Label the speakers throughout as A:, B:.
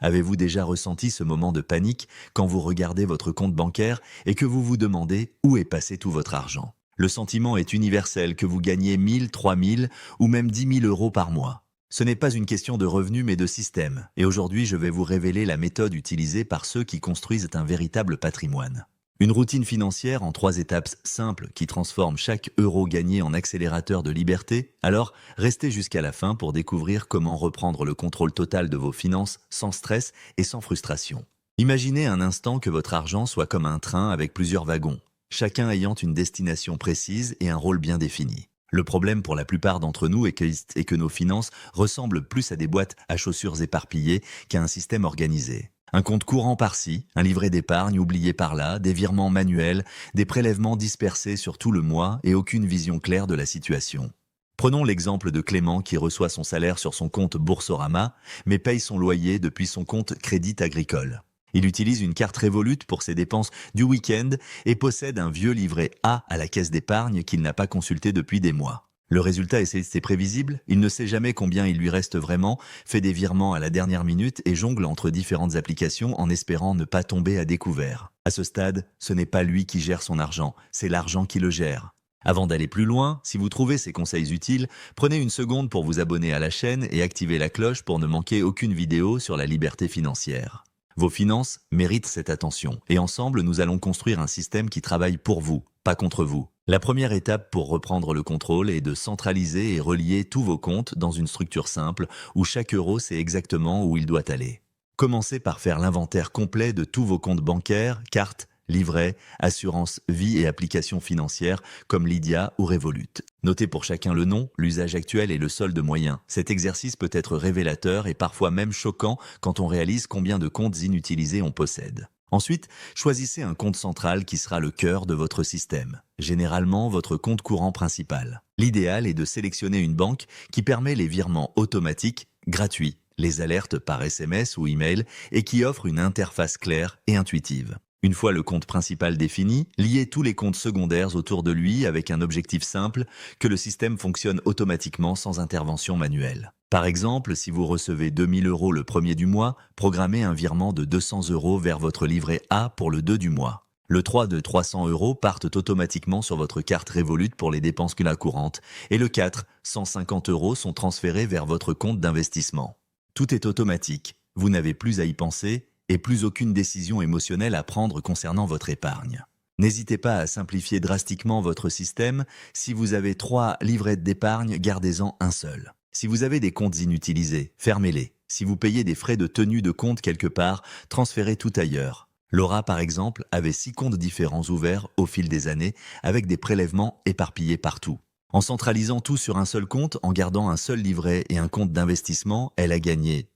A: Avez-vous déjà ressenti ce moment de panique quand vous regardez votre compte bancaire et que vous vous demandez où est passé tout votre argent? Le sentiment est universel que vous gagnez 1000, 3000 ou même 10 000 euros par mois. Ce n'est pas une question de revenus mais de système. Et aujourd'hui, je vais vous révéler la méthode utilisée par ceux qui construisent un véritable patrimoine. Une routine financière en 3 étapes simples qui transforme chaque euro gagné en accélérateur de liberté. Alors, restez jusqu'à la fin pour découvrir comment reprendre le contrôle total de vos finances sans stress et sans frustration. Imaginez un instant que votre argent soit comme un train avec plusieurs wagons, chacun ayant une destination précise et un rôle bien défini. Le problème pour la plupart d'entre nous est que nos finances ressemblent plus à des boîtes à chaussures éparpillées qu'à un système organisé. Un compte courant par-ci, un livret d'épargne oublié par-là, des virements manuels, des prélèvements dispersés sur tout le mois et aucune vision claire de la situation. Prenons l'exemple de Clément qui reçoit son salaire sur son compte Boursorama, mais paye son loyer depuis son compte Crédit Agricole. Il utilise une carte Revolut pour ses dépenses du week-end et possède un vieux livret A à la caisse d'épargne qu'il n'a pas consulté depuis des mois. Le résultat c'est prévisible, il ne sait jamais combien il lui reste vraiment, fait des virements à la dernière minute et jongle entre différentes applications en espérant ne pas tomber à découvert. À ce stade, ce n'est pas lui qui gère son argent, c'est l'argent qui le gère. Avant d'aller plus loin, si vous trouvez ces conseils utiles, prenez une seconde pour vous abonner à la chaîne et activer la cloche pour ne manquer aucune vidéo sur la liberté financière. Vos finances méritent cette attention et ensemble, nous allons construire un système qui travaille pour vous, pas contre vous. La première étape pour reprendre le contrôle est de centraliser et relier tous vos comptes dans une structure simple où chaque euro sait exactement où il doit aller. Commencez par faire l'inventaire complet de tous vos comptes bancaires, cartes, livrets, assurances vie et applications financières comme Lydia ou Revolut. Notez pour chacun le nom, l'usage actuel et le solde moyen. Cet exercice peut être révélateur et parfois même choquant quand on réalise combien de comptes inutilisés on possède. Ensuite, choisissez un compte central qui sera le cœur de votre système, généralement votre compte courant principal. L'idéal est de sélectionner une banque qui permet les virements automatiques, gratuits, les alertes par SMS ou email et qui offre une interface claire et intuitive. Une fois le compte principal défini, liez tous les comptes secondaires autour de lui avec un objectif simple, que le système fonctionne automatiquement sans intervention manuelle. Par exemple, si vous recevez 2000 euros le premier du mois, programmez un virement de 200 euros vers votre livret A pour le 2 du mois. Le 3 de 300 euros partent automatiquement sur votre carte Revolut pour les dépenses courantes et le 4, 150 euros sont transférés vers votre compte d'investissement. Tout est automatique, vous n'avez plus à y penser et plus aucune décision émotionnelle à prendre concernant votre épargne. N'hésitez pas à simplifier drastiquement votre système. Si vous avez 3 livrets d'épargne, gardez-en un seul. Si vous avez des comptes inutilisés, fermez-les. Si vous payez des frais de tenue de compte quelque part, transférez tout ailleurs. Laura, par exemple, avait 6 comptes différents ouverts au fil des années, avec des prélèvements éparpillés partout. En centralisant tout sur un seul compte, en gardant un seul livret et un compte d'investissement, elle a gagné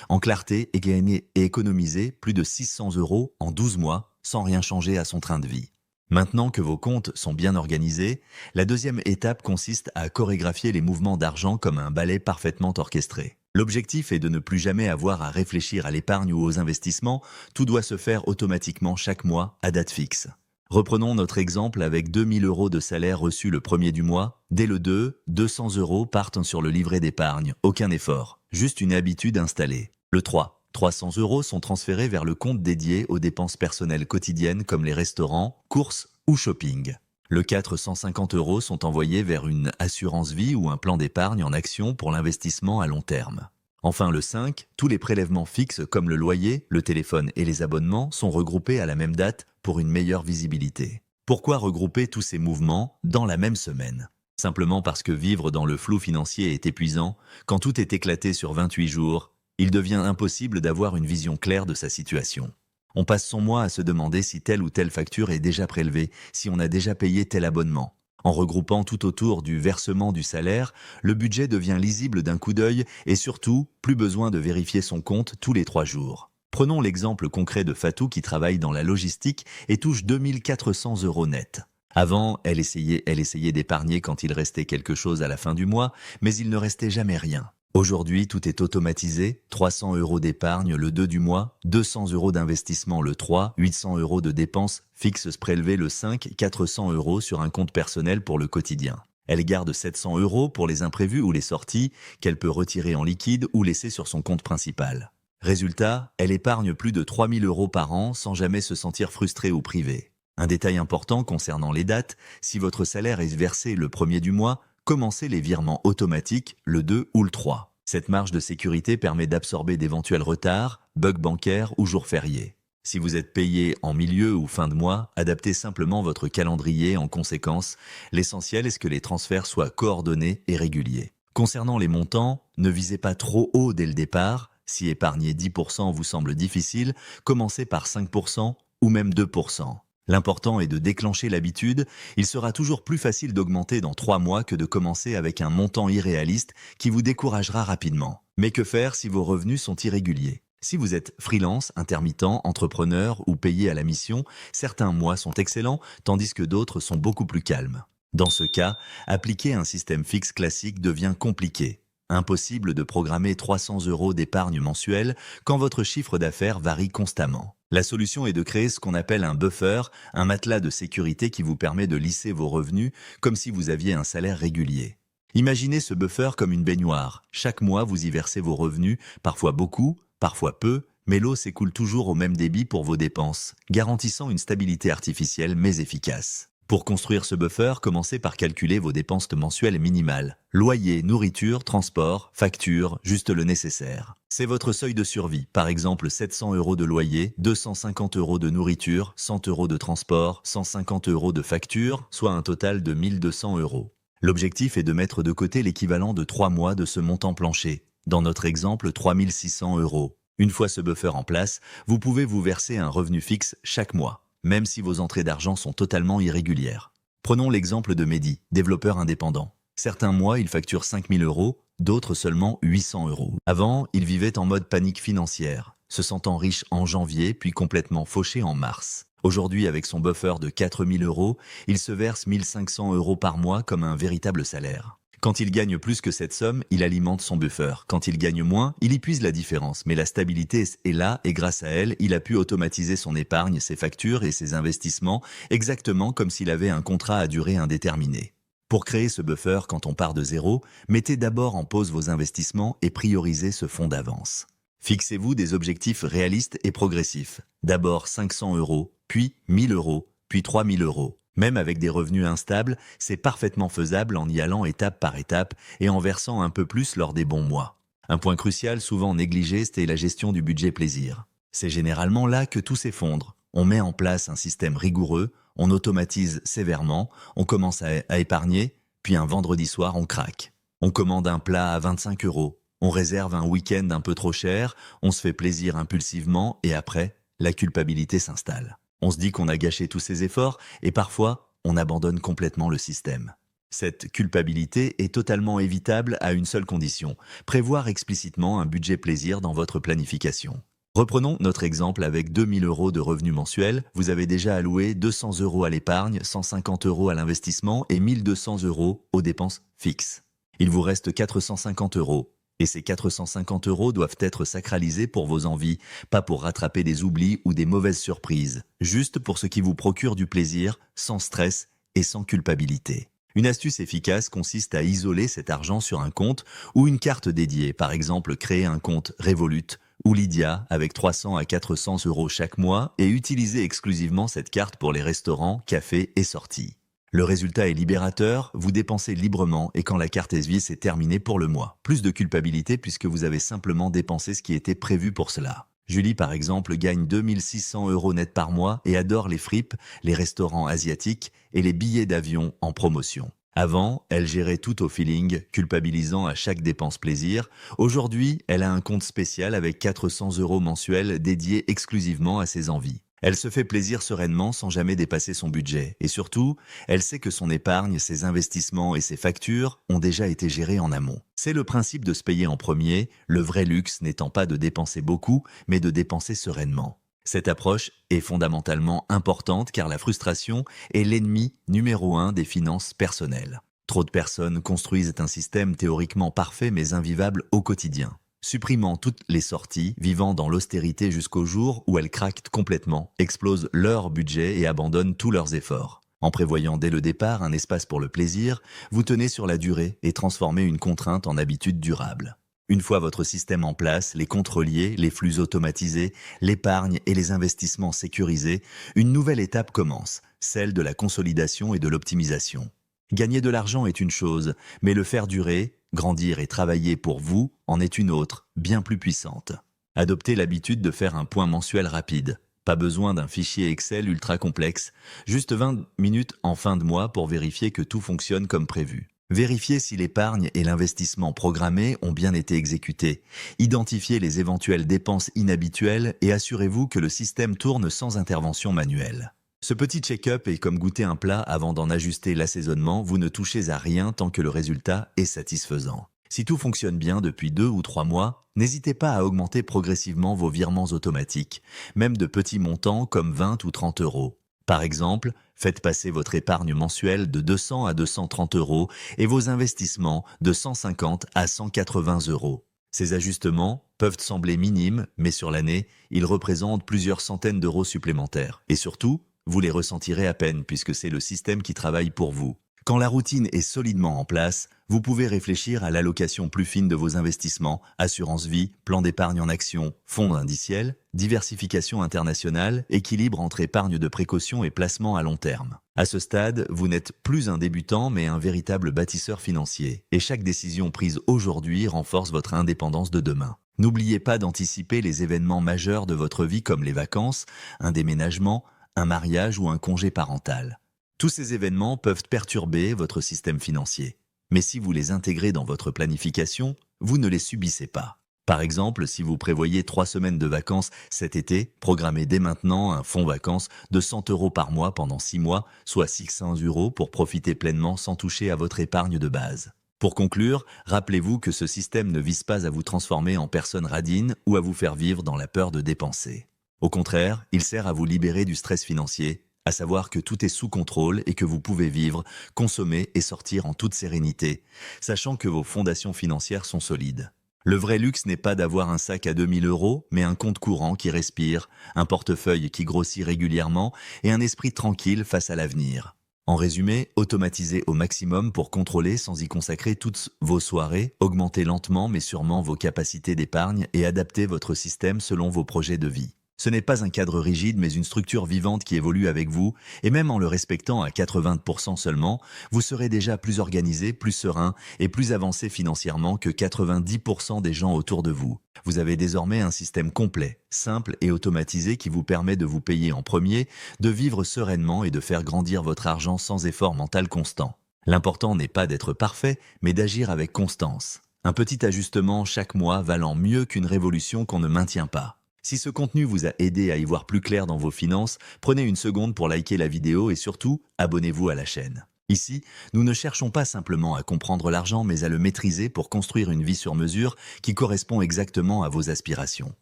A: en clarté et gagné et économisé plus de 600 euros en 12 mois sans rien changer à son train de vie. Maintenant que vos comptes sont bien organisés, la deuxième étape consiste à chorégraphier les mouvements d'argent comme un ballet parfaitement orchestré. L'objectif est de ne plus jamais avoir à réfléchir à l'épargne ou aux investissements, tout doit se faire automatiquement chaque mois à date fixe. Reprenons notre exemple avec 2000 euros de salaire reçu le premier du mois. Dès le 2, 200 euros partent sur le livret d'épargne, aucun effort, juste une habitude installée. Le 3, 300 euros sont transférés vers le compte dédié aux dépenses personnelles quotidiennes comme les restaurants, courses ou shopping. Le 4, 150 euros sont envoyés vers une assurance vie ou un plan d'épargne en action pour l'investissement à long terme. Enfin le 5, tous les prélèvements fixes comme le loyer, le téléphone et les abonnements sont regroupés à la même date pour une meilleure visibilité. Pourquoi regrouper tous ces mouvements dans la même semaine? Simplement parce que vivre dans le flou financier est épuisant. Quand tout est éclaté sur 28 jours, il devient impossible d'avoir une vision claire de sa situation. On passe son mois à se demander si telle ou telle facture est déjà prélevée, si on a déjà payé tel abonnement. En regroupant tout autour du versement du salaire, le budget devient lisible d'un coup d'œil et surtout, plus besoin de vérifier son compte tous les 3 jours. Prenons l'exemple concret de Fatou qui travaille dans la logistique et touche 2400 euros net. Avant, elle essayait d'épargner quand il restait quelque chose à la fin du mois, mais il ne restait jamais rien. Aujourd'hui, tout est automatisé, 300 euros d'épargne le 2 du mois, 200 euros d'investissement le 3, 800 euros de dépenses fixes prélevées le 5, 400 euros sur un compte personnel pour le quotidien. Elle garde 700 euros pour les imprévus ou les sorties qu'elle peut retirer en liquide ou laisser sur son compte principal. Résultat, elle épargne plus de 3 000 € par an sans jamais se sentir frustrée ou privée. Un détail important concernant les dates, si votre salaire est versé le 1er du mois, commencez les virements automatiques le 2 ou le 3. Cette marge de sécurité permet d'absorber d'éventuels retards, bugs bancaires ou jours fériés. Si vous êtes payé en milieu ou fin de mois, adaptez simplement votre calendrier en conséquence. L'essentiel est que les transferts soient coordonnés et réguliers. Concernant les montants, ne visez pas trop haut dès le départ. Si épargner 10% vous semble difficile, commencez par 5% ou même 2%. L'important est de déclencher l'habitude. Il sera toujours plus facile d'augmenter dans 3 mois que de commencer avec un montant irréaliste qui vous découragera rapidement. Mais que faire si vos revenus sont irréguliers ? Si vous êtes freelance, intermittent, entrepreneur ou payé à la mission, certains mois sont excellents, tandis que d'autres sont beaucoup plus calmes. Dans ce cas, appliquer un système fixe classique devient compliqué. Impossible de programmer 300 € d'épargne mensuelle quand votre chiffre d'affaires varie constamment. La solution est de créer ce qu'on appelle un buffer, un matelas de sécurité qui vous permet de lisser vos revenus comme si vous aviez un salaire régulier. Imaginez ce buffer comme une baignoire. Chaque mois, vous y versez vos revenus, parfois beaucoup, parfois peu, mais l'eau s'écoule toujours au même débit pour vos dépenses, garantissant une stabilité artificielle mais efficace. Pour construire ce buffer, commencez par calculer vos dépenses mensuelles minimales. Loyer, nourriture, transport, facture, juste le nécessaire. C'est votre seuil de survie, par exemple 700 € de loyer, 250 € de nourriture, 100 € de transport, 150 € de facture, soit un total de 1 200 €. L'objectif est de mettre de côté l'équivalent de 3 mois de ce montant plancher. Dans notre exemple, 3 600 €. Une fois ce buffer en place, vous pouvez vous verser un revenu fixe chaque mois, même si vos entrées d'argent sont totalement irrégulières. Prenons l'exemple de Mehdi, développeur indépendant. Certains mois, il facture 5 000 €, d'autres seulement 800 €. Avant, il vivait en mode panique financière, se sentant riche en janvier puis complètement fauché en mars. Aujourd'hui, avec son buffer de 4 000 €, il se verse 1 500 € par mois comme un véritable salaire. Quand il gagne plus que cette somme, il alimente son buffer. Quand il gagne moins, il épuise la différence. Mais la stabilité est là et grâce à elle, il a pu automatiser son épargne, ses factures et ses investissements exactement comme s'il avait un contrat à durée indéterminée. Pour créer ce buffer quand on part de zéro, mettez d'abord en pause vos investissements et priorisez ce fonds d'avance. Fixez-vous des objectifs réalistes et progressifs. D'abord 500 €, puis 1 000 €, puis 3 000 €. Même avec des revenus instables, c'est parfaitement faisable en y allant étape par étape et en versant un peu plus lors des bons mois. Un point crucial souvent négligé, c'est la gestion du budget plaisir. C'est généralement là que tout s'effondre. On met en place un système rigoureux, on automatise sévèrement, on commence à épargner, puis un vendredi soir on craque. On commande un plat à 25 €, on réserve un week-end un peu trop cher, on se fait plaisir impulsivement et après, la culpabilité s'installe. On se dit qu'on a gâché tous ses efforts et parfois, on abandonne complètement le système. Cette culpabilité est totalement évitable à une seule condition, prévoir explicitement un budget plaisir dans votre planification. Reprenons notre exemple avec 2 000 € de revenus mensuels. Vous avez déjà alloué 200 € à l'épargne, 150 € à l'investissement et 1 200 € aux dépenses fixes. Il vous reste 450 €. Et ces 450 € doivent être sacralisés pour vos envies, pas pour rattraper des oublis ou des mauvaises surprises, juste pour ce qui vous procure du plaisir, sans stress et sans culpabilité. Une astuce efficace consiste à isoler cet argent sur un compte ou une carte dédiée, par exemple créer un compte Revolut ou Lydia avec 300 à 400 € chaque mois et utiliser exclusivement cette carte pour les restaurants, cafés et sorties. Le résultat est libérateur, vous dépensez librement et quand la carte est vide, c'est terminé pour le mois. Plus de culpabilité puisque vous avez simplement dépensé ce qui était prévu pour cela. Julie, par exemple, gagne 2 600 € net par mois et adore les fripes, les restaurants asiatiques et les billets d'avion en promotion. Avant, elle gérait tout au feeling, culpabilisant à chaque dépense plaisir. Aujourd'hui, elle a un compte spécial avec 400 € mensuels dédié exclusivement à ses envies. Elle se fait plaisir sereinement sans jamais dépasser son budget. Et surtout, elle sait que son épargne, ses investissements et ses factures ont déjà été gérés en amont. C'est le principe de se payer en premier, le vrai luxe n'étant pas de dépenser beaucoup, mais de dépenser sereinement. Cette approche est fondamentalement importante car la frustration est l'ennemi numéro 1 des finances personnelles. Trop de personnes construisent un système théoriquement parfait mais invivable au quotidien. Supprimant toutes les sorties, vivant dans l'austérité jusqu'au jour où elles craquent complètement, explosent leur budget et abandonnent tous leurs efforts. En prévoyant dès le départ un espace pour le plaisir, vous tenez sur la durée et transformez une contrainte en habitude durable. Une fois votre système en place, les comptes reliés, les flux automatisés, l'épargne et les investissements sécurisés, une nouvelle étape commence, celle de la consolidation et de l'optimisation. Gagner de l'argent est une chose, mais le faire durer, grandir et travailler pour vous en est une autre, bien plus puissante. Adoptez l'habitude de faire un point mensuel rapide. Pas besoin d'un fichier Excel ultra complexe, juste 20 minutes en fin de mois pour vérifier que tout fonctionne comme prévu. Vérifiez si l'épargne et l'investissement programmés ont bien été exécutés. Identifiez les éventuelles dépenses inhabituelles et assurez-vous que le système tourne sans intervention manuelle. Ce petit check-up est comme goûter un plat avant d'en ajuster l'assaisonnement, vous ne touchez à rien tant que le résultat est satisfaisant. Si tout fonctionne bien depuis 2 ou 3 mois, n'hésitez pas à augmenter progressivement vos virements automatiques, même de petits montants comme 20 ou 30 euros. Par exemple, faites passer votre épargne mensuelle de 200 à 230 euros et vos investissements de 150 à 180 euros. Ces ajustements peuvent sembler minimes, mais sur l'année, ils représentent plusieurs centaines d'euros supplémentaires. Et surtout, vous les ressentirez à peine puisque c'est le système qui travaille pour vous. Quand la routine est solidement en place, vous pouvez réfléchir à l'allocation plus fine de vos investissements, assurance vie, plan d'épargne en action, fonds indiciels, diversification internationale, équilibre entre épargne de précaution et placement à long terme. À ce stade, vous n'êtes plus un débutant mais un véritable bâtisseur financier, et chaque décision prise aujourd'hui renforce votre indépendance de demain. N'oubliez pas d'anticiper les événements majeurs de votre vie comme les vacances, un déménagement, un mariage ou un congé parental. Tous ces événements peuvent perturber votre système financier. Mais si vous les intégrez dans votre planification, vous ne les subissez pas. Par exemple, si vous prévoyez 3 semaines de vacances cet été, programmez dès maintenant un fonds vacances de 100 euros par mois pendant 6 mois, soit 600 euros pour profiter pleinement sans toucher à votre épargne de base. Pour conclure, rappelez-vous que ce système ne vise pas à vous transformer en personne radine ou à vous faire vivre dans la peur de dépenser. Au contraire, il sert à vous libérer du stress financier, à savoir que tout est sous contrôle et que vous pouvez vivre, consommer et sortir en toute sérénité, sachant que vos fondations financières sont solides. Le vrai luxe n'est pas d'avoir un sac à 2000 euros, mais un compte courant qui respire, un portefeuille qui grossit régulièrement et un esprit tranquille face à l'avenir. En résumé, automatisez au maximum pour contrôler sans y consacrer toutes vos soirées, augmentez lentement mais sûrement vos capacités d'épargne et adaptez votre système selon vos projets de vie. Ce n'est pas un cadre rigide, mais une structure vivante qui évolue avec vous, et même en le respectant à 80% seulement, vous serez déjà plus organisé, plus serein et plus avancé financièrement que 90% des gens autour de vous. Vous avez désormais un système complet, simple et automatisé qui vous permet de vous payer en premier, de vivre sereinement et de faire grandir votre argent sans effort mental constant. L'important n'est pas d'être parfait, mais d'agir avec constance. Un petit ajustement chaque mois valant mieux qu'une révolution qu'on ne maintient pas. Si ce contenu vous a aidé à y voir plus clair dans vos finances, prenez une seconde pour liker la vidéo et surtout, abonnez-vous à la chaîne. Ici, nous ne cherchons pas simplement à comprendre l'argent, mais à le maîtriser pour construire une vie sur mesure qui correspond exactement à vos aspirations.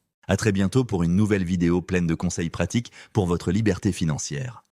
A: À très bientôt pour une nouvelle vidéo pleine de conseils pratiques pour votre liberté financière.